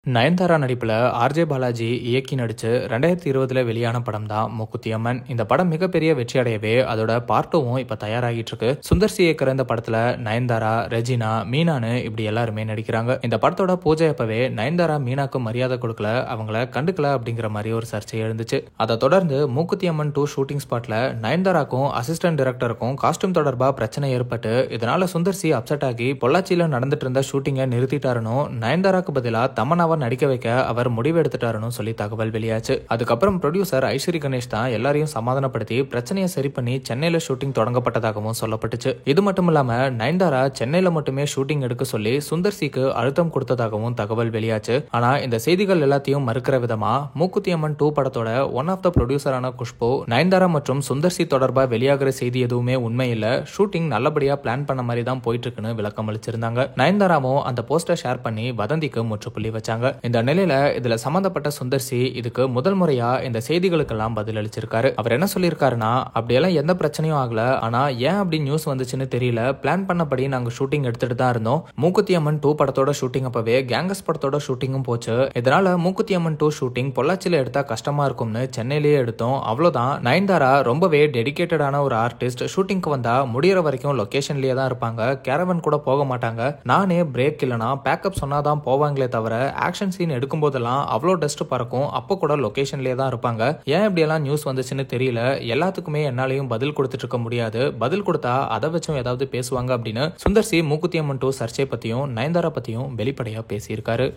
நயன்தாரா நடிப்புல ஆர்ஜே பாலாஜி இயக்கி நடிச்சு 2020 வெளியான படம் தான் மூக்குத்தி அம்மன். இந்த படம் மிகப்பெரிய வெற்றி அடையவே அதோட பார்ட் 2வும் இப்ப தயாராகிட்டு இருக்கு. சுந்தர் சி இயக்கிற இந்த படத்துல நயன்தாரா, ரெஜினா, மீனான்னு இப்படி எல்லாருமே நடிக்கிறாங்க. இந்த படத்தோட பூஜை அப்பவே நயன்தாரா மீனாக்கு மரியாதை கொடுக்கல, அவங்கள கண்டுக்கல அப்படிங்கிற மாதிரி ஒரு சர்ச்சை எழுந்துச்சு. அதை தொடர்ந்து மூக்குத்தி அம்மன் 2 ஷூட்டிங் ஸ்பாட்ல நயன்தாராக்கும் அசிஸ்டன்ட் டைரக்டருக்கும் காஸ்டியூம் தொடர்பா பிரச்சனை ஏற்பட்டு இதனால சுந்தர் சி அப்செட் ஆகி பொள்ளாச்சியில நடந்துட்டு இருந்த ஷூட்டிங்கை நிறுத்திட்டாருன்னு நயன்தாராக்கு பதிலா தமன்னாவை நடிக்க வைக்க அவர் முடிவு எடுத்துட்டாருன்னு சொல்லி தகவல் வெளியாச்சு. அதுக்கப்புறம் ப்ரொடியூசர் ஐஸ்வரி கணேஷ் தான் எல்லாரையும் சமாதானப்படுத்தி பிரச்சனையை சரி பண்ணி சென்னையில ஷூட்டிங் தொடங்கப்பட்டதாகவும் சொல்லப்பட்டுச்சு. இது மட்டும் இல்லாம நயன்தாரா சென்னையில மட்டுமே ஷூட்டிங் எடுக்க சொல்லி சுந்தர் சிக்கு அழுத்தம் கொடுத்ததாகவும் தகவல் வெளியாச்சு. ஆனா இந்த செய்திகள் எல்லாத்தையும் மறுக்கிற விதமா மூக்குத்தி அம்மன் 2 படத்தோட ஒன் ஆஃப் த ப்ரொடியூசரான குஷ்பு நயன்தாரா மற்றும் சுந்தர் சி தொடர்பா வெளியாகிற செய்தி எதுவுமே உண்மை இல்ல, ஷூட்டிங் நல்லபடியா பிளான் பண்ண மாதிரி தான் போயிட்டு இருக்குன்னு விளக்கம் அளிச்சிருந்தாங்க. நயன்தாராவும் அந்த போஸ்டர் ஷேர் பண்ணி வதந்திக்கு முற்றுப்புள்ளி வச்சாங்க. இந்த நிலையில இதுல சம்பந்தப்பட்ட சுந்தர் சி இதுக்கு முதல் முறையா இந்த செய்திகளுக்கெல்லாம் பதில் அளிச்சிருக்காரு. அவர் என்ன சொல்லியிருக்காருன்னா, அப்படியெல்லாம் எந்த பிரச்சனையும் ஆகல, ஆனா ஏன் அப்படி நியூஸ் வந்துச்சுன்னு தெரியல, பிளான் பண்ணபடி நாங்க ஷூட்டிங் எடுத்துட்டு தான் இருந்தோம். மூக்குத்தி அம்மன் 2 படத்தோட ஷூட்டிங் அப்பவே கேங்கஸ் படத்தோட ஷூட்டிங்கும் போச்சு. இதனால மூக்குத்தி அம்மன் 2 ஷூட்டிங் பொள்ளாச்சியில எடுத்தா கஷ்டமா இருக்கும்னு சென்னையிலேயே எடுத்தோம். அவ்வளவுதான். நயன்தாரா ரொம்பவே டெடிகேட்டடான ஒரு ஆர்டிஸ்ட். ஷூட்டிங்க்கு வந்தா முடியற வரைக்கும் லொகேஷன்லயே தான் இருப்பாங்க, கேரவன் கூட போக மாட்டாங்க. நானே பிரேக் இல்லனா பேக்கப் சொன்னாதான் போவாங்களே தவிர ஆக்ஷன் சீன் எடுக்கும் போதெல்லாம் அவ்வளோ டஸ்ட் பறக்கும், அப்போ கூட லொகேஷன்லயே தான் இருப்பாங்க. ஏன் இப்படியெல்லாம் நியூஸ் வந்துச்சுன்னு தெரியல, எல்லாத்துக்குமே என்னாலையும் பதில் கொடுத்துட்டு இருக்க முடியாது, பதில் கொடுத்தா அதை வச்சும் ஏதாவது பேசுவாங்க அப்படின்னு சுந்தர் சி மூக்குத்தி அம்மன் 2 சர்ச்சை பத்தியும் நயன்தாரா பத்தியும் வெளிப்படையா பேசியிருக்காரு.